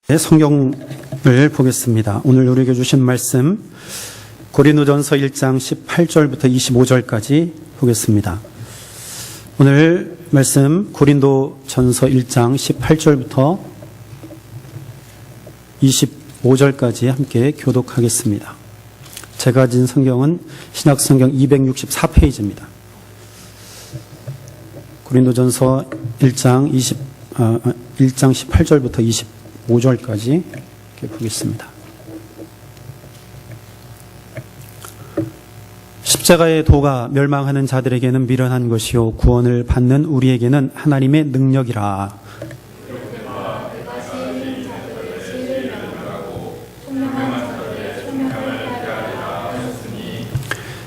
성경을 보겠습니다. 오늘 우리에게 주신 말씀 고린도전서 1장 18절부터 25절까지 보겠습니다. 오늘 말씀 고린도전서 1장 18절부터 25절까지 함께 교독하겠습니다. 제가 가진 성경은 신약성경 264페이지입니다. 고린도전서 1장 18절부터 25절까지 이렇게 보겠습니다. 십자가의 도가 멸망하는 자들에게는 미련한 것이요 구원을 받는 우리에게는 하나님의 능력이라.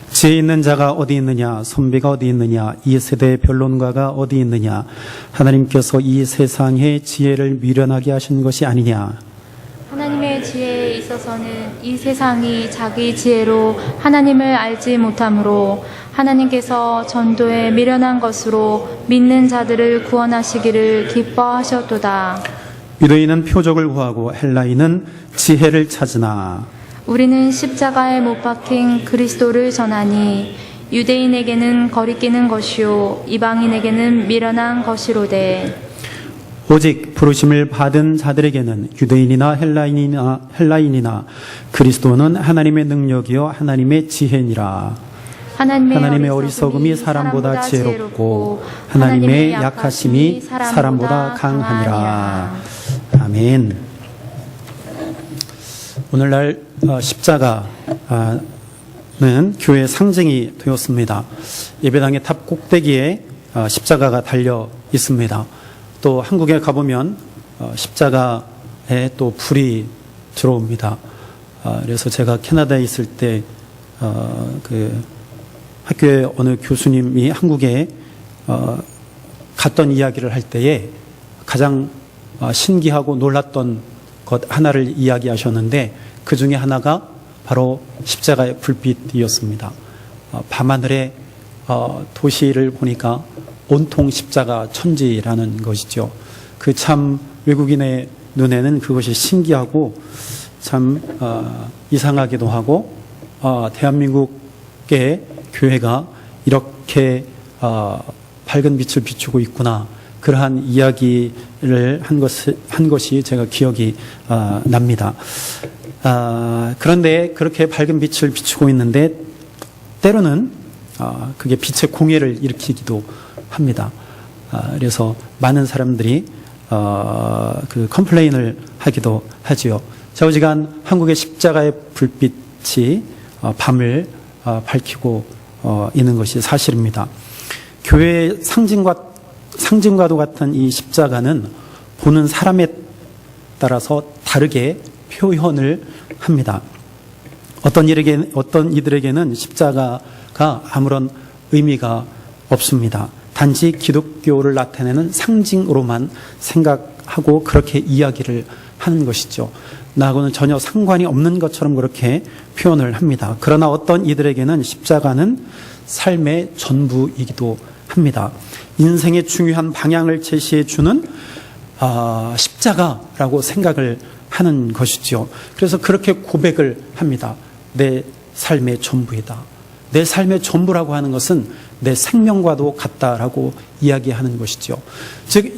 지혜 있는 자가 어디 있느냐, 선비가 어디 있느냐, 이 세대의 변론가가 어디 있느냐. 하나님께서 이 세상의 지혜를 미련하게 하신 것이 아니냐. 하나님의 지혜에 있어서는 이 세상이 자기 지혜로 하나님을 알지 못하므로 하나님께서 전도에 미련한 것으로 믿는 자들을 구원하시기를 기뻐하셨도다. 유대인은 표적을 구하고 헬라인은 지혜를 찾으나 우리는 십자가에 못 박힌 그리스도를 전하니 유대인에게는 거리끼는 것이요 이방인에게는 미련한 것이로되 오직 부르심을 받은 자들에게는 유대인이나 헬라인이나 그리스도는 하나님의 능력이요 하나님의 지혜니라. 하나님의 어리석음이 사람보다 지혜롭고 하나님의 약하심이 사람보다 강하니라. 아멘. 오늘날 십자가는 교회의 상징이 되었습니다. 예배당의 탑 꼭대기에 십자가가 달려 있습니다. 또 한국에 가보면 십자가에 또 불이 들어옵니다. 그래서 제가 캐나다에 있을 때 그 학교에 어느 교수님이 한국에 갔던 이야기를 할 때에 가장 신기하고 놀랐던 것 하나를 이야기하셨는데 그 중에 하나가 바로 십자가의 불빛이었습니다. 밤하늘에 도시를 보니까 온통 십자가 천지라는 것이죠. 그 참 외국인의 눈에는 그것이 신기하고 참 이상하기도 하고 대한민국의 교회가 이렇게 밝은 빛을 비추고 있구나. 그러한 이야기를 한 것이 제가 기억이 납니다. 그런데 그렇게 밝은 빛을 비추고 있는데 때로는 그게 빛의 공해를 일으키기도 합니다. 그래서 많은 사람들이 그 컴플레인을 하기도 하지요. 좌우지간 한국의 십자가의 불빛이 밤을 밝히고 있는 것이 사실입니다. 교회의 상징과도 같은 이 십자가는 보는 사람에 따라서 다르게 표현을 합니다. 어떤 이들에게는 십자가가 아무런 의미가 없습니다. 단지 기독교를 나타내는 상징으로만 생각하고 그렇게 이야기를 하는 것이죠. 나하고는 전혀 상관이 없는 것처럼 그렇게 표현을 합니다. 그러나 어떤 이들에게는 십자가는 삶의 전부이기도 합니다. 인생의 중요한 방향을 제시해 주는 십자가라고 생각을 하는 것이죠. 그래서 그렇게 고백을 합니다. 내 삶의 전부이다. 내 삶의 전부라고 하는 것은 내 생명과도 같다라고 이야기하는 것이죠. 즉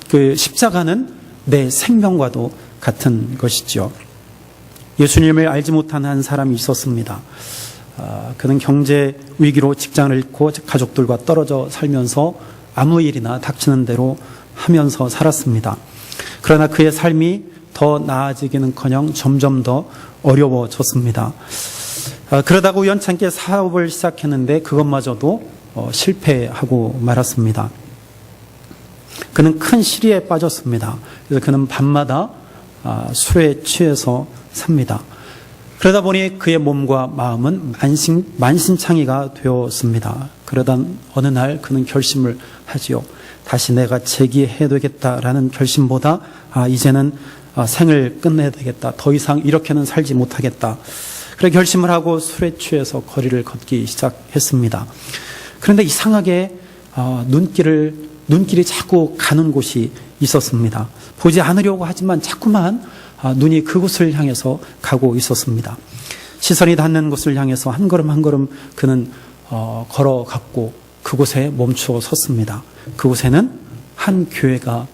그 십자가는 내 생명과도 같은 것이죠. 예수님을 알지 못한 한 사람이 있었습니다. 그는 경제 위기로 직장을 잃고 가족들과 떨어져 살면서 아무 일이나 닥치는 대로 하면서 살았습니다. 그러나 그의 삶이 더 나아지기는커녕 점점 더 어려워졌습니다. 그러다가 우연찮게 사업을 시작했는데 그것마저도 실패하고 말았습니다. 그는 큰 시리에 빠졌습니다. 그래서 그는 밤마다 술에 취해서 삽니다. 그러다 보니 그의 몸과 마음은 만신창이가 되었습니다. 그러다 어느 날 그는 결심을 하지요. 다시 내가 재기해야 되겠다라는 결심보다 이제는 생을 끝내야 되겠다. 더 이상 이렇게는 살지 못하겠다. 그래 결심을 하고 술에 취해서 거리를 걷기 시작했습니다. 그런데 이상하게 눈길을 눈길이 자꾸 가는 곳이 있었습니다. 보지 않으려고 하지만 자꾸만 눈이 그곳을 향해서 가고 있었습니다. 시선이 닿는 곳을 향해서 한 걸음 한 걸음 그는 걸어갔고 그곳에 멈추어 섰습니다. 그곳에는 한 교회가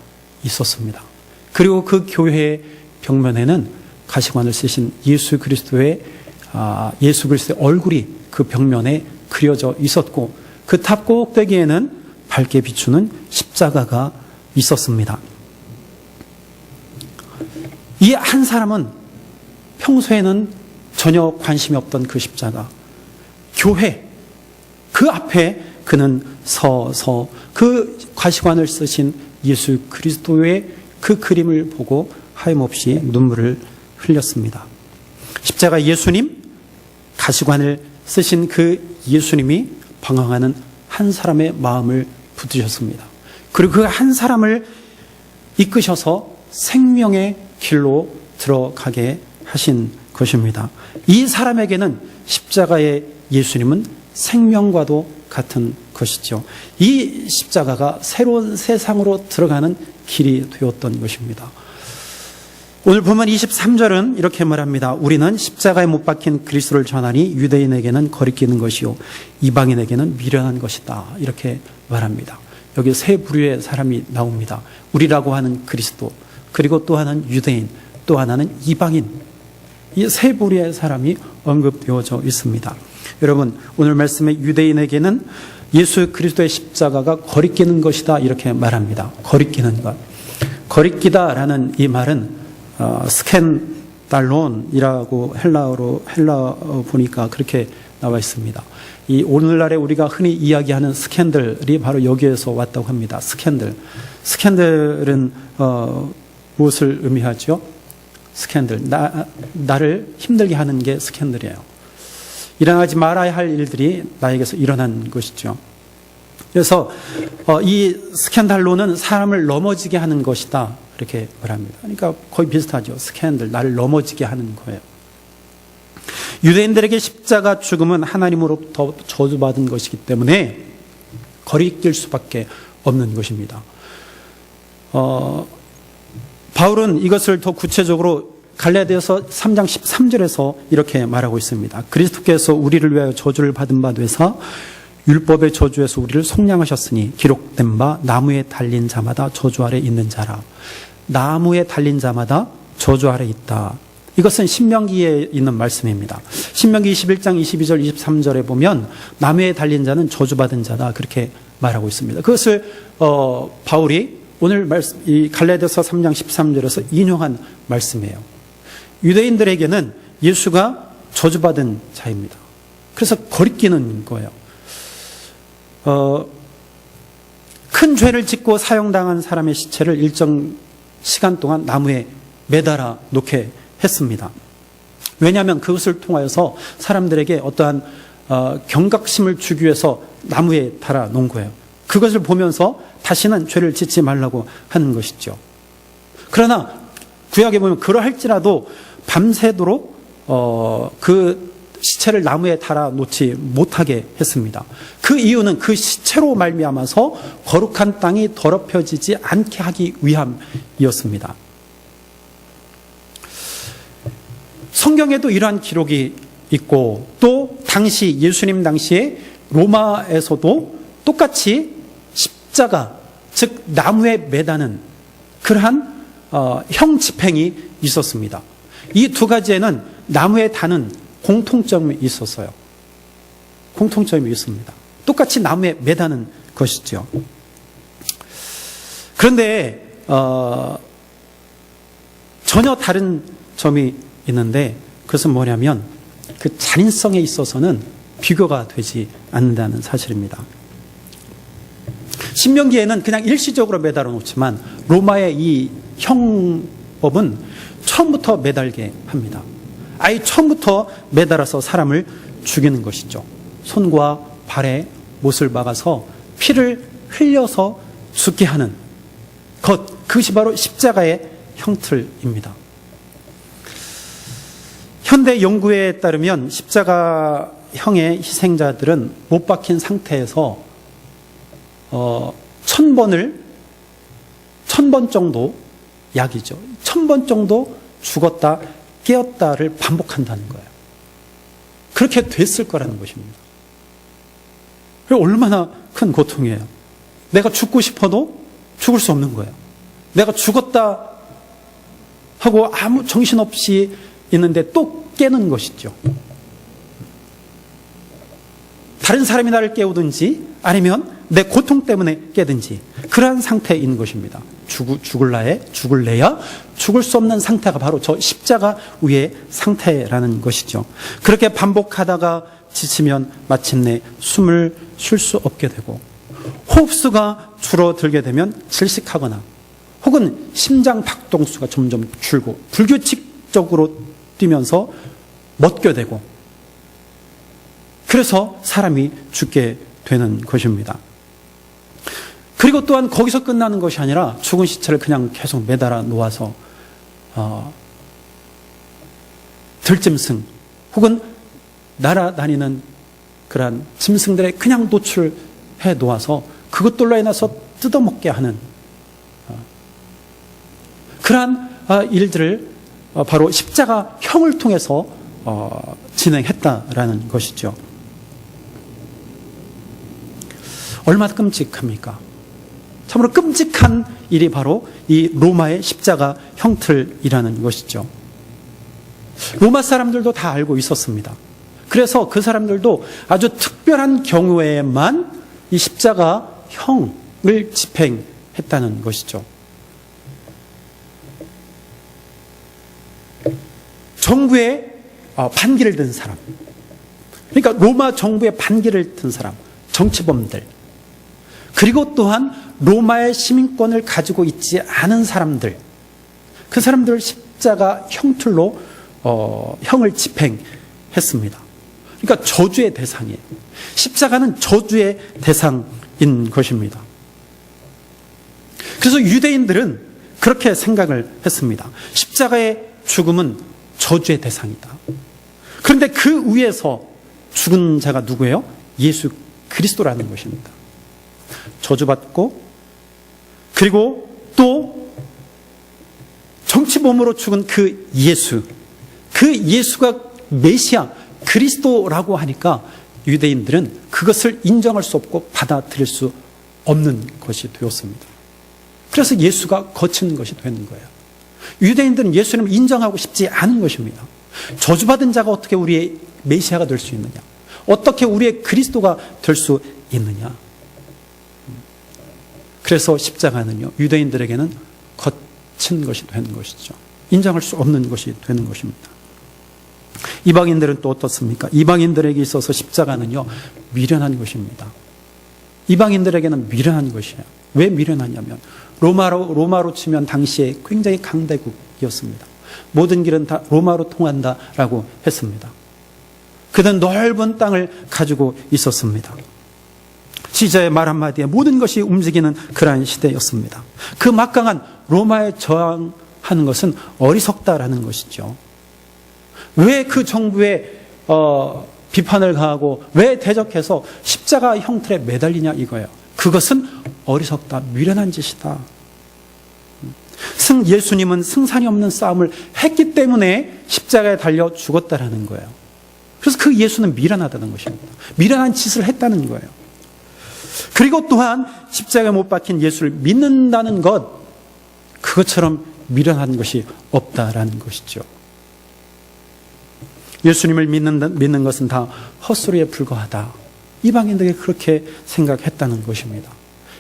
있었습니다. 그리고 그 교회의 벽면에는 가시관을 쓰신 예수 그리스도의 얼굴이 그 벽면에 그려져 있었고 그 탑 꼭대기에는 밝게 비추는 십자가가 있었습니다. 이 한 사람은 평소에는 전혀 관심이 없던 그 십자가, 교회, 그 앞에 그는 서서 그 가시관을 쓰신 예수 그리스도의 그 그림을 보고 하염없이 눈물을 흘렸습니다. 십자가 예수님, 가시관을 쓰신 그 예수님이 방황하는 한 사람의 마음을 붙드셨습니다. 그리고 그 한 사람을 이끄셔서 생명의 길로 들어가게 하신 것입니다. 이 사람에게는 십자가의 예수님은 생명과도 같은 것이죠. 이 십자가가 새로운 세상으로 들어가는 길이 되었던 것입니다. 오늘 보면 23절은 이렇게 말합니다. 우리는 십자가에 못 박힌 그리스도를 전하니 유대인에게는 거리끼는 것이요 이방인에게는 미련한 것이다. 이렇게 말합니다. 여기 세 부류의 사람이 나옵니다. 우리라고 하는 그리스도, 그리고 또 하나는 유대인, 또 하나는 이방인. 이 세 부류의 사람이 언급되어져 있습니다. 여러분, 오늘 말씀에 유대인에게는 예수 그리스도의 십자가가 거리끼는 것이다. 이렇게 말합니다. 거리끼는 것. 거리끼다라는 이 말은 스캔달론이라고 헬라어 보니까 그렇게 나와 있습니다. 이 오늘날에 우리가 흔히 이야기하는 스캔들이 바로 여기에서 왔다고 합니다. 스캔들은 무엇을 의미하죠? 스캔들, 나를 힘들게 하는 게 스캔들이에요. 일어나지 말아야 할 일들이 나에게서 일어난 것이죠. 그래서 이 스캔달로는 사람을 넘어지게 하는 것이다. 이렇게 말합니다. 그러니까 거의 비슷하죠. 스캔들, 나를 넘어지게 하는 거예요. 유대인들에게 십자가 죽음은 하나님으로부터 저주받은 것이기 때문에 거리낄 수밖에 없는 것입니다. 바울은 이것을 더 구체적으로 갈라디아서 3장 13절에서 이렇게 말하고 있습니다. 그리스도께서 우리를 위하여 저주를 받은 바 되사 율법의 저주에서 우리를 속량하셨으니 기록된 바 나무에 달린 자마다 저주 아래 있는 자라. 나무에 달린 자마다 저주 아래 있다. 이것은 신명기에 있는 말씀입니다. 신명기 21장 22절 23절에 보면 나무에 달린 자는 저주받은 자다. 그렇게 말하고 있습니다. 그것을 바울이 오늘 이 갈라디아서 3장 13절에서 인용한 말씀이에요. 유대인들에게는 예수가 저주받은 자입니다. 그래서 거리끼는 거예요. 큰 죄를 짓고 사형당한 사람의 시체를 일정 시간 동안 나무에 매달아 놓게 했습니다. 왜냐하면 그것을 통하여서 사람들에게 어떠한 경각심을 주기 위해서 나무에 달아 놓은 거예요. 그것을 보면서 다시는 죄를 짓지 말라고 하는 것이죠. 그러나 구약에 보면 그러할지라도 밤새도록 그 시체를 나무에 달아 놓지 못하게 했습니다. 그 이유는 그 시체로 말미암아서 거룩한 땅이 더럽혀지지 않게 하기 위함이었습니다. 성경에도 이러한 기록이 있고 또 당시 예수님 당시에 로마에서도 똑같이 십자가, 즉 나무에 매다는 그러한 형 집행이 있었습니다. 이 두 가지에는 나무에 다는 공통점이 있었어요. 공통점이 있습니다. 똑같이 나무에 매다는 것이죠. 그런데 전혀 다른 점이 있는데 그것은 뭐냐면 그 잔인성에 있어서는 비교가 되지 않는다는 사실입니다. 신명기에는 그냥 일시적으로 매달아 놓지만 로마의 이 형법은 처음부터 매달게 합니다. 아예 처음부터 매달아서 사람을 죽이는 것이죠. 손과 발에 못을 박아서 피를 흘려서 죽게 하는 것, 그것이 바로 십자가의 형틀입니다. 현대 연구에 따르면 십자가형의 희생자들은 못 박힌 상태에서 1000번 정도, 약이죠. 1000번 정도 죽었다 깨었다를 반복한다는 거예요. 그렇게 됐을 거라는 것입니다. 얼마나 큰 고통이에요. 내가 죽고 싶어도 죽을 수 없는 거예요. 내가 죽었다 하고 아무 정신없이 있는데 또 깨는 것이죠. 다른 사람이 나를 깨우든지 아니면 내 고통 때문에 깨든지 그러한 상태에 있는 것입니다. 죽을래야 죽을 수 없는 상태가 바로 저 십자가 위의 상태라는 것이죠. 그렇게 반복하다가 지치면 마침내 숨을 쉴 수 없게 되고 호흡수가 줄어들게 되면 질식하거나 혹은 심장 박동수가 점점 줄고 불규칙적으로 뛰면서 멎게 되고 그래서 사람이 죽게 되는 것입니다. 그리고 또한 거기서 끝나는 것이 아니라 죽은 시체를 그냥 계속 매달아 놓아서 들짐승 혹은 날아다니는 그러한 짐승들에 그냥 노출해 놓아서 그것들로 인해서 뜯어먹게 하는 그러한 일들을 바로 십자가형을 통해서 진행했다라는 것이죠. 얼마나 끔찍합니까? 참으로 끔찍한 일이 바로 이 로마의 십자가 형틀이라는 것이죠. 로마 사람들도 다 알고 있었습니다. 그래서 그 사람들도 아주 특별한 경우에만 이 십자가형을 집행했다는 것이죠. 정부의 반기를 든 사람, 그러니까 로마 정부의 반기를 든 사람, 정치범들, 그리고 또한 로마의 시민권을 가지고 있지 않은 사람들, 그 사람들을 십자가 형틀로 형을 집행했습니다. 그러니까 저주의 대상이에요. 십자가는 저주의 대상인 것입니다. 그래서 유대인들은 그렇게 생각을 했습니다. 십자가의 죽음은 저주의 대상이다. 그런데 그 위에서 죽은 자가 누구예요? 예수 그리스도라는 것입니다. 저주받고 그리고 또 정치범으로 죽은 그 예수가 메시아 그리스도라고 하니까 유대인들은 그것을 인정할 수 없고 받아들일 수 없는 것이 되었습니다. 그래서 예수가 거친 것이 되는 거예요. 유대인들은 예수님을 인정하고 싶지 않은 것입니다. 저주받은 자가 어떻게 우리의 메시아가 될 수 있느냐? 어떻게 우리의 그리스도가 될 수 있느냐? 그래서 십자가는요, 유대인들에게는 거친 것이 되는 것이죠. 인정할 수 없는 것이 되는 것입니다. 이방인들은 또 어떻습니까? 이방인들에게 있어서 십자가는요, 미련한 것입니다. 이방인들에게는 미련한 것이에요. 왜 미련하냐면 로마로 치면 당시에 굉장히 강대국이었습니다. 모든 길은 다 로마로 통한다라고 했습니다. 그는 넓은 땅을 가지고 있었습니다. 지자의 말 한마디에 모든 것이 움직이는 그러한 시대였습니다. 그 막강한 로마에 저항하는 것은 어리석다라는 것이죠. 왜 그 정부에 비판을 가하고 왜 대적해서 십자가 형틀에 매달리냐 이거예요. 그것은 어리석다, 미련한 짓이다. 예수님은 승산이 없는 싸움을 했기 때문에 십자가에 달려 죽었다라는 거예요. 그래서 그 예수는 미련하다는 것입니다. 미련한 짓을 했다는 거예요. 그리고 또한 십자가에 못 박힌 예수를 믿는다는 것, 그것처럼 미련한 것이 없다라는 것이죠. 예수님을 믿는 것은 다 헛소리에 불과하다. 이방인들에게 그렇게 생각했다는 것입니다.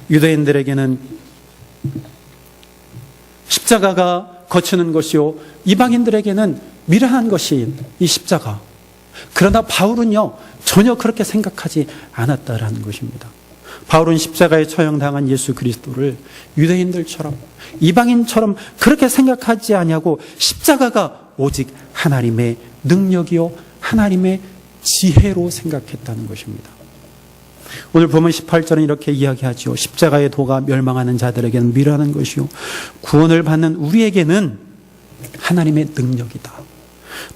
유대인들에게는 십자가가 거치는 것이요, 이방인들에게는 미련한 것이 이 십자가. 그러나 바울은요, 전혀 그렇게 생각하지 않았다라는 것입니다. 바울은 십자가에 처형당한 예수 그리스도를 유대인들처럼 이방인처럼 그렇게 생각하지 아니하고 십자가가 오직 하나님의 능력이요 하나님의 지혜로 생각했다는 것입니다. 오늘 보면 18절은 이렇게 이야기하죠. 십자가의 도가 멸망하는 자들에게는 미련한 것이요 구원을 받는 우리에게는 하나님의 능력이다.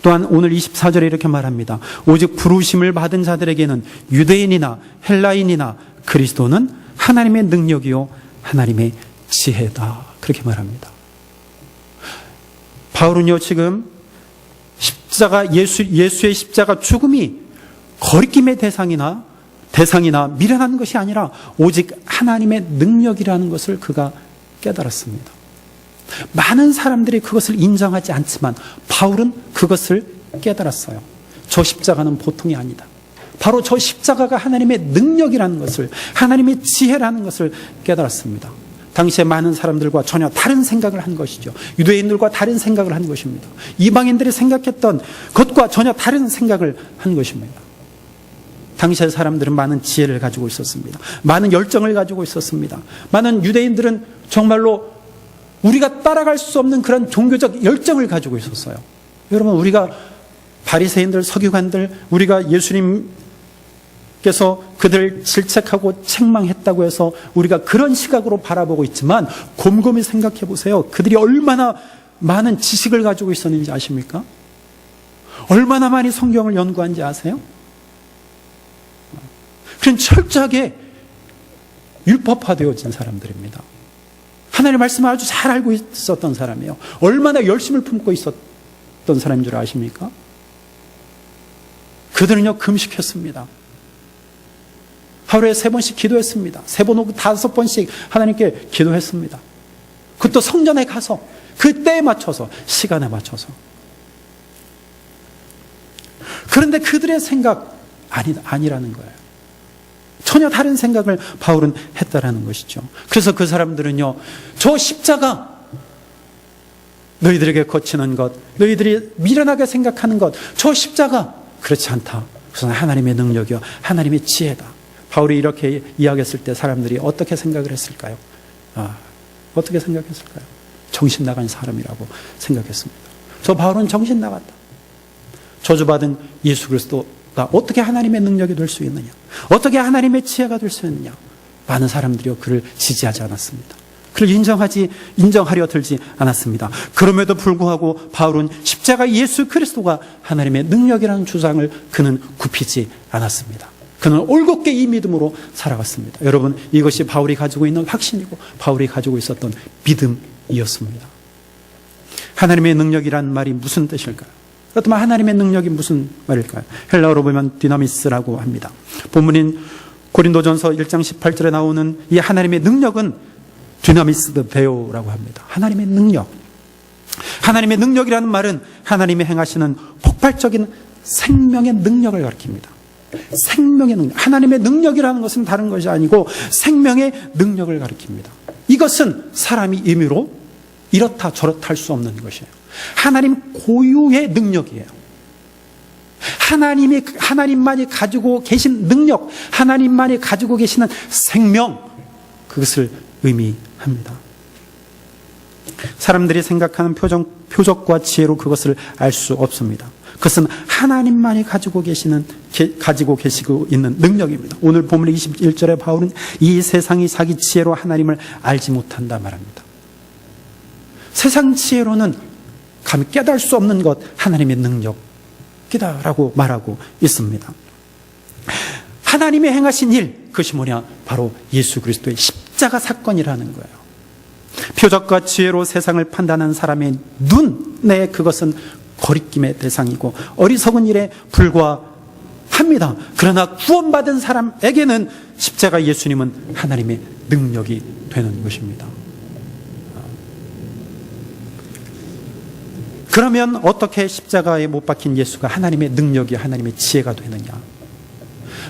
또한 오늘 24절에 이렇게 말합니다. 오직 부르심을 받은 자들에게는 유대인이나 헬라인이나 그리스도는 하나님의 능력이요 하나님의 지혜다. 그렇게 말합니다. 바울은요, 지금 십자가, 예수의 십자가 죽음이 거리낌의 대상이나 미련한 것이 아니라 오직 하나님의 능력이라는 것을 그가 깨달았습니다. 많은 사람들이 그것을 인정하지 않지만 바울은 그것을 깨달았어요. 저 십자가는 보통이 아니다. 바로 저 십자가가 하나님의 능력이라는 것을, 하나님의 지혜라는 것을 깨달았습니다. 당시에 많은 사람들과 전혀 다른 생각을 한 것이죠. 유대인들과 다른 생각을 한 것입니다. 이방인들이 생각했던 것과 전혀 다른 생각을 한 것입니다. 당시의 사람들은 많은 지혜를 가지고 있었습니다. 많은 열정을 가지고 있었습니다. 많은 유대인들은 정말로 우리가 따라갈 수 없는 그런 종교적 열정을 가지고 있었어요. 여러분, 우리가 바리새인들, 서기관들, 우리가 예수님께서 그들을 질책하고 책망했다고 해서 우리가 그런 시각으로 바라보고 있지만 곰곰이 생각해 보세요. 그들이 얼마나 많은 지식을 가지고 있었는지 아십니까? 얼마나 많이 성경을 연구한지 아세요? 그런 철저하게 율법화되어진 사람들입니다. 하나님의 말씀을 아주 잘 알고 있었던 사람이에요. 얼마나 열심을 품고 있었던 사람인 줄 아십니까? 그들은요, 금식했습니다. 하루에 3번씩 기도했습니다. 3번 혹은 5번씩 하나님께 기도했습니다. 그것도 성전에 가서 그 때에 맞춰서, 시간에 맞춰서. 그런데 그들의 생각 아니라는 거예요. 전혀 다른 생각을 바울은 했다라는 것이죠. 그래서 그 사람들은요, 저 십자가, 너희들에게 거치는 것, 너희들이 미련하게 생각하는 것, 저 십자가 그렇지 않다. 그것은 하나님의 능력이요, 하나님의 지혜다. 바울이 이렇게 이야기했을 때 사람들이 어떻게 생각을 했을까요? 어떻게 생각했을까요? 정신 나간 사람이라고 생각했습니다. 저 바울은 정신 나갔다. 저주받은 예수 그리스도가 어떻게 하나님의 능력이 될 수 있느냐? 어떻게 하나님의 지혜가 될 수 있느냐? 많은 사람들이요, 그를 지지하지 않았습니다. 그를 인정하려 들지 않았습니다. 그럼에도 불구하고 바울은 십자가 예수 그리스도가 하나님의 능력이라는 주장을 그는 굽히지 않았습니다. 그는 올곧게 이 믿음으로 살아갔습니다. 여러분, 이것이 바울이 가지고 있는 확신이고 바울이 가지고 있었던 믿음이었습니다. 하나님의 능력이란 말이 무슨 뜻일까요? 그렇다면 하나님의 능력이 무슨 말일까요? 헬라어로 보면 디나미스라고 합니다. 본문인 고린도전서 1장 18절에 나오는 이 하나님의 능력은 디나미스 베오라고 합니다. 하나님의 능력. 하나님의 능력이라는 말은 하나님이 행하시는 폭발적인 생명의 능력을 가리킵니다. 생명의 능력. 하나님의 능력이라는 것은 다른 것이 아니고 생명의 능력을 가리킵니다. 이것은 사람이 임의로 이렇다 저렇다 할 수 없는 것이에요. 하나님 고유의 능력이에요. 하나님만이 가지고 계신 능력, 하나님만이 가지고 계시는 생명, 그것을 의미합니다. 사람들이 생각하는 표적과 지혜로 그것을 알 수 없습니다. 그것은 하나님만이 가지고 계시고 있는 능력입니다. 오늘 본문 21절에 바울은 이 세상이 자기 지혜로 하나님을 알지 못한다 말합니다. 세상 지혜로는 감히 깨달을 수 없는 것, 하나님의 능력이다라고 말하고 있습니다. 하나님이 행하신 일, 그것이 뭐냐? 바로 예수 그리스도의 십자가 사건이라는 거예요. 표적과 지혜로 세상을 판단한 사람의 눈에 그것은 거리낌의 대상이고 어리석은 일에 불과합니다. 그러나 구원받은 사람에게는 십자가 예수님은 하나님의 능력이 되는 것입니다. 그러면 어떻게 십자가에 못 박힌 예수가 하나님의 능력이, 하나님의 지혜가 되느냐?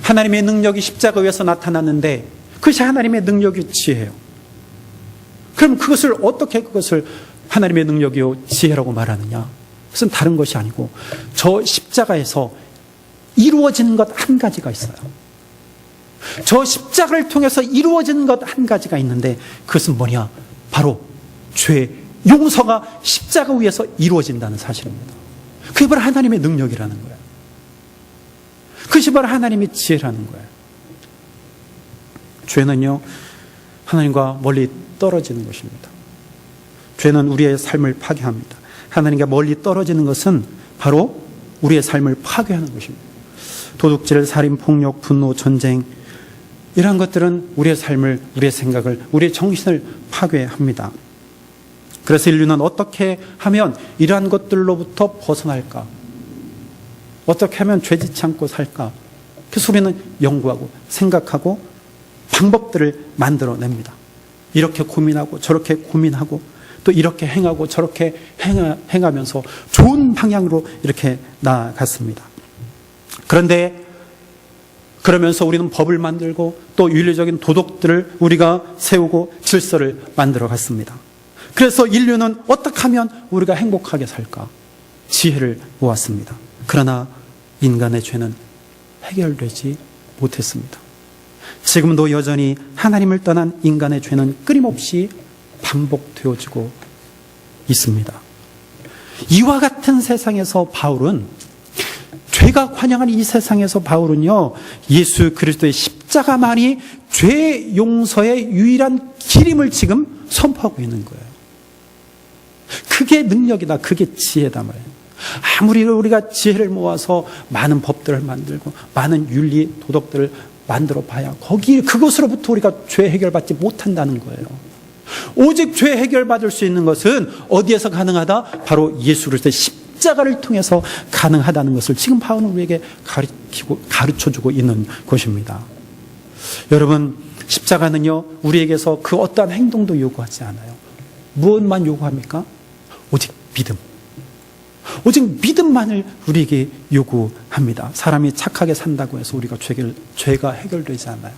하나님의 능력이 십자가 위에서 나타났는데 그것이 하나님의 능력이 지혜예요. 그럼 어떻게 그것을 하나님의 능력이요 지혜라고 말하느냐? 그것은 다른 것이 아니고 저 십자가에서 이루어진 것 한 가지가 있어요. 저 십자가를 통해서 이루어진 것 한 가지가 있는데 그것은 뭐냐? 바로 죄 용서가 십자가 위에서 이루어진다는 사실입니다. 그게 바로 하나님의 능력이라는 거예요. 그것이 바로 하나님의 지혜라는 거예요. 죄는요, 하나님과 멀리 떨어지는 것입니다. 죄는 우리의 삶을 파괴합니다. 하나님과 멀리 떨어지는 것은 바로 우리의 삶을 파괴하는 것입니다. 도둑질, 살인, 폭력, 분노, 전쟁, 이러한 것들은 우리의 삶을, 우리의 생각을, 우리의 정신을 파괴합니다. 그래서 인류는 어떻게 하면 이러한 것들로부터 벗어날까? 어떻게 하면 죄짓지 않고 살까? 그래서 우리는 연구하고 생각하고 방법들을 만들어냅니다. 이렇게 고민하고 저렇게 고민하고 또 이렇게 행하고 저렇게 행하면서 좋은 방향으로 이렇게 나아갔습니다. 그런데 그러면서 우리는 법을 만들고 또 윤리적인 도덕들을 우리가 세우고 질서를 만들어 갔습니다. 그래서 인류는 어떻게 하면 우리가 행복하게 살까? 지혜를 모았습니다. 그러나 인간의 죄는 해결되지 못했습니다. 지금도 여전히 하나님을 떠난 인간의 죄는 끊임없이 반복되어지고 있습니다. 이와 같은 세상에서 바울은, 죄가 관영한 이 세상에서 바울은요, 예수 그리스도의 십자가만이 죄 용서의 유일한 길임을 지금 선포하고 있는 거예요. 그게 능력이다, 그게 지혜다 말이에요. 아무리 우리가 지혜를 모아서 많은 법들을 만들고 많은 윤리 도덕들을 만들어 봐야 그것으로부터 우리가 죄 해결받지 못한다는 거예요. 오직 죄 해결받을 수 있는 것은 어디에서 가능하다? 바로 예수 그리스도의 십자가를 통해서 가능하다는 것을 지금 바울은 우리에게 가르쳐주고 있는 것입니다. 여러분, 십자가는요, 우리에게서 그 어떠한 행동도 요구하지 않아요. 무엇만 요구합니까? 오직 믿음. 오직 믿음만을 우리에게 요구합니다. 사람이 착하게 산다고 해서 우리가 죄가 해결되지 않아요.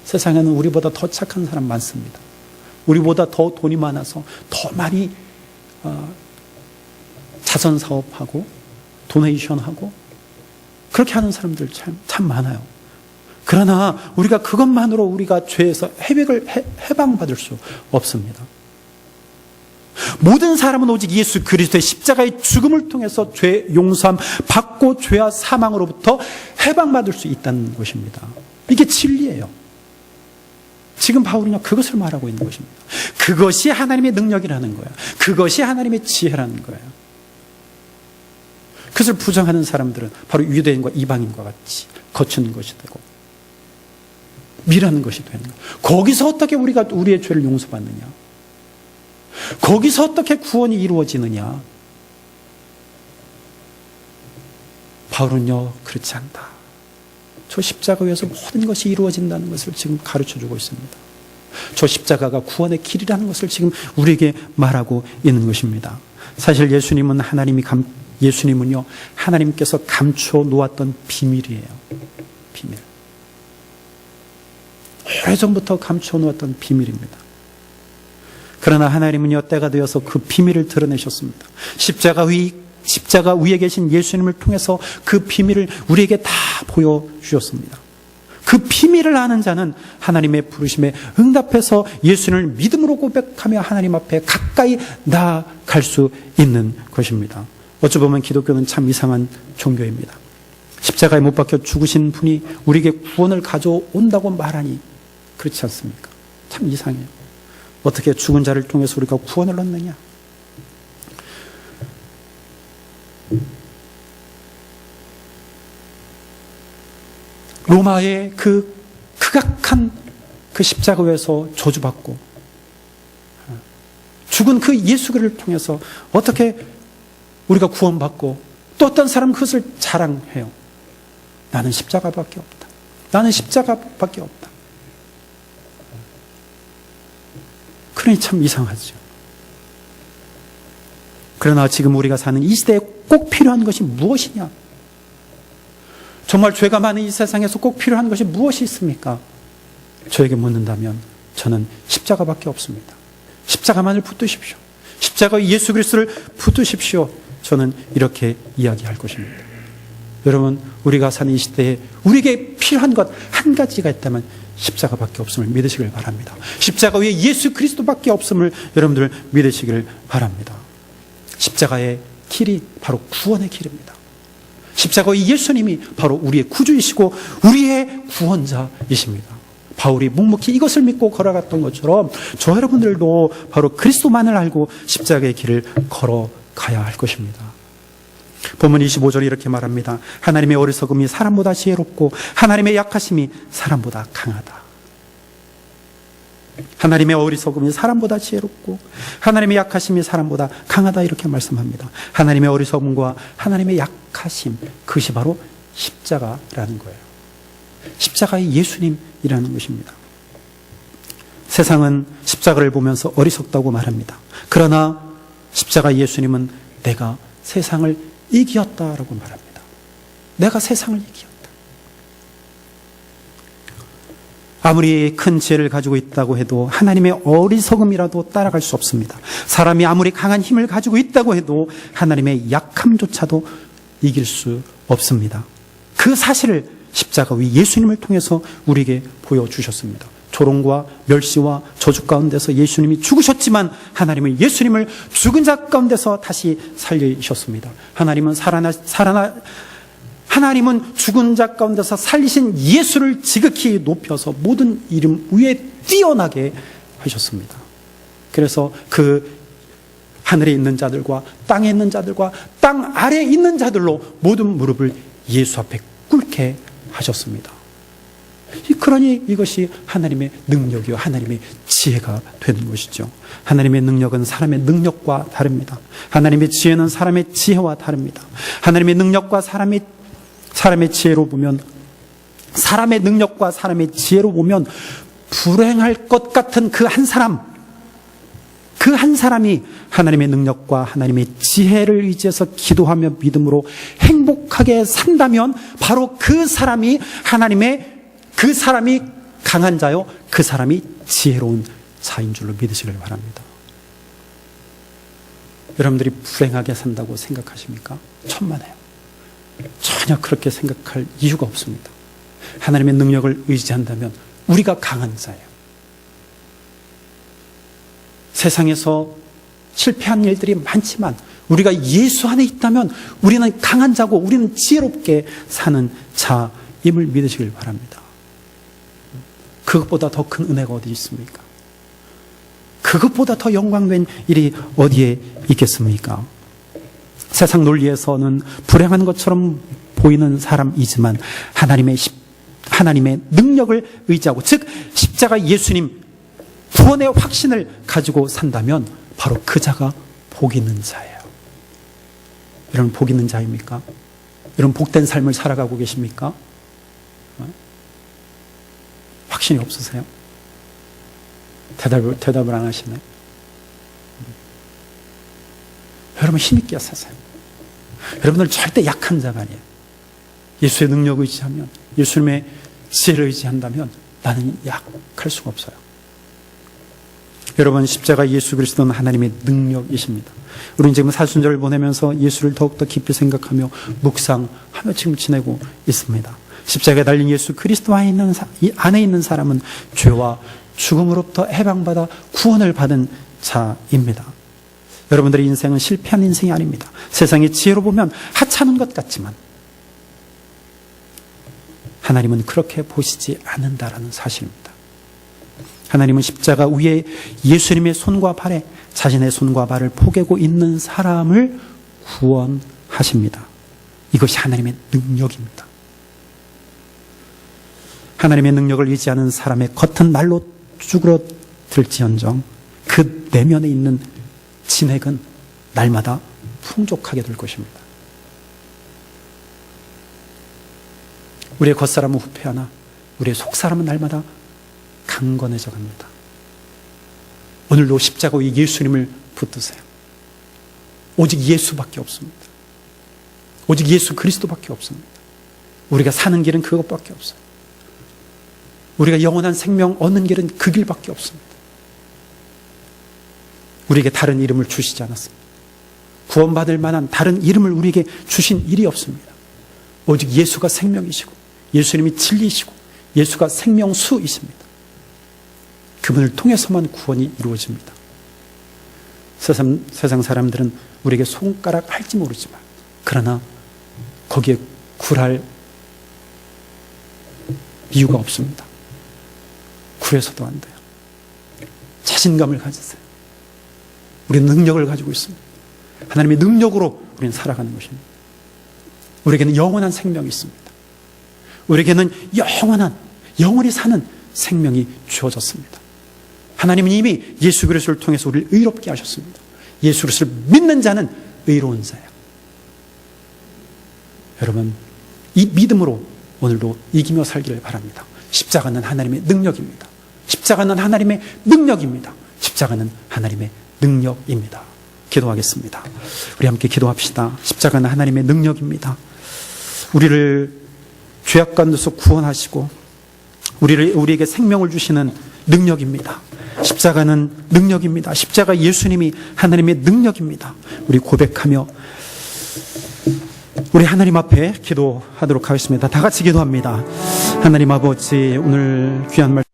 세상에는 우리보다 더 착한 사람 많습니다. 우리보다 더 돈이 많아서 더 많이 자선 사업하고 도네이션하고 그렇게 하는 사람들 참 많아요. 그러나 우리가 그것만으로 우리가 죄에서 해방받을 수 없습니다. 모든 사람은 오직 예수 그리스도의 십자가의 죽음을 통해서 죄 용서함 받고 죄와 사망으로부터 해방받을 수 있다는 것입니다. 이게 진리예요. 지금 바울은요, 그것을 말하고 있는 것입니다. 그것이 하나님의 능력이라는 거예요. 그것이 하나님의 지혜라는 거예요. 그것을 부정하는 사람들은 바로 유대인과 이방인과 같이 거친 것이 되고 미라는 것이 되는 거예요. 거기서 어떻게 우리가 우리의 죄를 용서받느냐? 거기서 어떻게 구원이 이루어지느냐? 바울은요, 그렇지 않다. 저 십자가 위에서 모든 것이 이루어진다는 것을 지금 가르쳐주고 있습니다. 저 십자가가 구원의 길이라는 것을 지금 우리에게 말하고 있는 것입니다. 사실 예수님은요, 하나님께서 감춰 놓았던 비밀이에요. 비밀. 오래전부터 감춰 놓았던 비밀입니다. 그러나 하나님은요, 때가 되어서 그 비밀을 드러내셨습니다. 십자가 위에 계신 예수님을 통해서 그 비밀을 우리에게 다 보여주셨습니다. 그 비밀을 아는 자는 하나님의 부르심에 응답해서 예수님을 믿음으로 고백하며 하나님 앞에 가까이 나아갈 수 있는 것입니다. 어찌 보면 기독교는 참 이상한 종교입니다. 십자가에 못 박혀 죽으신 분이 우리에게 구원을 가져온다고 말하니 그렇지 않습니까? 참 이상해요. 어떻게 죽은 자를 통해서 우리가 구원을 얻느냐? 로마의 그 극악한 그 십자가 위에서 저주받고 죽은 그 예수 그리스도를 통해서 어떻게 우리가 구원받고 또 어떤 사람은 그것을 자랑해요. 나는 십자가밖에 없다. 나는 십자가밖에 없다. 그러니 참 이상하죠. 그러나 지금 우리가 사는 이 시대에 꼭 필요한 것이 무엇이냐? 정말 죄가 많은 이 세상에서 꼭 필요한 것이 무엇이 있습니까? 저에게 묻는다면 저는 십자가밖에 없습니다. 십자가만을 붙드십시오. 십자가의 예수 그리스도를 붙드십시오. 저는 이렇게 이야기할 것입니다. 여러분, 우리가 사는 이 시대에 우리에게 필요한 것 한 가지가 있다면 십자가밖에 없음을 믿으시길 바랍니다. 십자가 위에 예수 그리스도밖에 없음을 여러분들 믿으시길 바랍니다. 십자가의 길이 바로 구원의 길입니다. 십자가의 예수님이 바로 우리의 구주이시고 우리의 구원자이십니다. 바울이 묵묵히 이것을 믿고 걸어갔던 것처럼 저 여러분들도 바로 그리스도만을 알고 십자가의 길을 걸어가야 할 것입니다. 본문 25절에 이렇게 말합니다. 하나님의 어리석음이 사람보다 지혜롭고 하나님의 약하심이 사람보다 강하다. 하나님의 어리석음이 사람보다 지혜롭고 하나님의 약하심이 사람보다 강하다, 이렇게 말씀합니다. 하나님의 어리석음과 하나님의 약하심, 그것이 바로 십자가라는 거예요. 십자가의 예수님이라는 것입니다. 세상은 십자가를 보면서 어리석다고 말합니다. 그러나 십자가 예수님은 내가 세상을 이기었다라고 말합니다. 내가 세상을 이기었다. 아무리 큰 지혜를 가지고 있다고 해도 하나님의 어리석음이라도 따라갈 수 없습니다. 사람이 아무리 강한 힘을 가지고 있다고 해도 하나님의 약함조차도 이길 수 없습니다. 그 사실을 십자가 위 예수님을 통해서 우리에게 보여주셨습니다. 조롱과 멸시와 저주 가운데서 예수님이 죽으셨지만 하나님은 예수님을 죽은 자 가운데서 다시 살리셨습니다. 하나님은 죽은 자 가운데서 살리신 예수를 지극히 높여서 모든 이름 위에 뛰어나게 하셨습니다. 그래서 그 하늘에 있는 자들과 땅에 있는 자들과 땅 아래에 있는 자들로 모든 무릎을 예수 앞에 꿇게 하셨습니다. 그러니 이것이 하나님의 능력이요 하나님의 지혜가 되는 것이죠. 하나님의 능력은 사람의 능력과 다릅니다. 하나님의 지혜는 사람의 지혜와 다릅니다. 하나님의 능력과 사람의 지혜로 보면, 사람의 능력과 사람의 지혜로 보면 불행할 것 같은 그 한 사람이 하나님의 능력과 하나님의 지혜를 의지해서 기도하며 믿음으로 행복하게 산다면 바로 그 사람이 강한 자요, 그 사람이 지혜로운 자인 줄로 믿으시길 바랍니다. 여러분들이 불행하게 산다고 생각하십니까? 천만에요. 전혀 그렇게 생각할 이유가 없습니다. 하나님의 능력을 의지한다면 우리가 강한 자예요. 세상에서 실패한 일들이 많지만 우리가 예수 안에 있다면 우리는 강한 자고 우리는 지혜롭게 사는 자임을 믿으시길 바랍니다. 그것보다 더 큰 은혜가 어디 있습니까? 그것보다 더 영광된 일이 어디에 있겠습니까? 세상 논리에서는 불행한 것처럼 보이는 사람이지만 하나님의 능력을 의지하고, 즉 십자가 예수님 구원의 확신을 가지고 산다면 바로 그 자가 복 있는 자예요. 여러분, 복 있는 자입니까? 여러분, 복된 삶을 살아가고 계십니까? 확신이 없으세요? 대답을 안 하시네. 여러분, 힘있게 사세요. 여러분들 절대 약한 자가 아니에요. 예수의 능력을 의지하면, 예수님의 지혜를 의지한다면 나는 약할 수가 없어요. 여러분, 십자가 예수 그리스도는 하나님의 능력이십니다. 우리는 지금 사순절을 보내면서 예수를 더욱더 깊이 생각하며 묵상하며 지금 지내고 있습니다. 십자가에 달린 예수 그리스도 안에 있는 사람은 죄와 죽음으로부터 해방받아 구원을 받은 자입니다. 여러분들의 인생은 실패한 인생이 아닙니다. 세상의 지혜로 보면 하찮은 것 같지만 하나님은 그렇게 보시지 않는다라는 사실입니다. 하나님은 십자가 위에 예수님의 손과 발에 자신의 손과 발을 포개고 있는 사람을 구원하십니다. 이것이 하나님의 능력입니다. 하나님의 능력을 의지하는 사람의 겉은 날로 쭈그러들지언정 그 내면에 있는 진액은 날마다 풍족하게 될 것입니다. 우리의 겉사람은 후패하나 우리의 속사람은 날마다 강건해져 갑니다. 오늘도 십자가 위에 예수님을 붙드세요. 오직 예수밖에 없습니다. 오직 예수 그리스도밖에 없습니다. 우리가 사는 길은 그것밖에 없어요. 우리가 영원한 생명 얻는 길은 그 길밖에 없습니다. 우리에게 다른 이름을 주시지 않았습니다. 구원받을 만한 다른 이름을 우리에게 주신 일이 없습니다. 오직 예수가 생명이시고 예수님이 진리이시고 예수가 생명수이십니다. 그분을 통해서만 구원이 이루어집니다. 세상 사람들은 우리에게 손가락 할지 모르지만 그러나 거기에 굴할 이유가 없습니다. 굴해서도 안 돼요. 자신감을 가지세요. 우리는 능력을 가지고 있습니다. 하나님의 능력으로 우리는 살아가는 것입니다. 우리에게는 영원한 생명이 있습니다. 우리에게는 영원히 사는 생명이 주어졌습니다. 하나님은 이미 예수 그리스도를 통해서 우리를 의롭게 하셨습니다. 예수 그리스도를 믿는 자는 의로운 자야. 여러분, 이 믿음으로 오늘도 이기며 살기를 바랍니다. 십자가는 하나님의 능력입니다. 십자가는 하나님의 능력입니다. 십자가는 하나님의 능력입니다. 기도하겠습니다. 우리 함께 기도합시다. 십자가는 하나님의 능력입니다. 우리를 죄악 가운데서 구원하시고 우리에게 생명을 주시는 능력입니다. 십자가는 능력입니다. 십자가 예수님이 하나님의 능력입니다. 우리 고백하며 우리 하나님 앞에 기도하도록 하겠습니다. 다 같이 기도합니다. 하나님 아버지, 오늘 귀한 말씀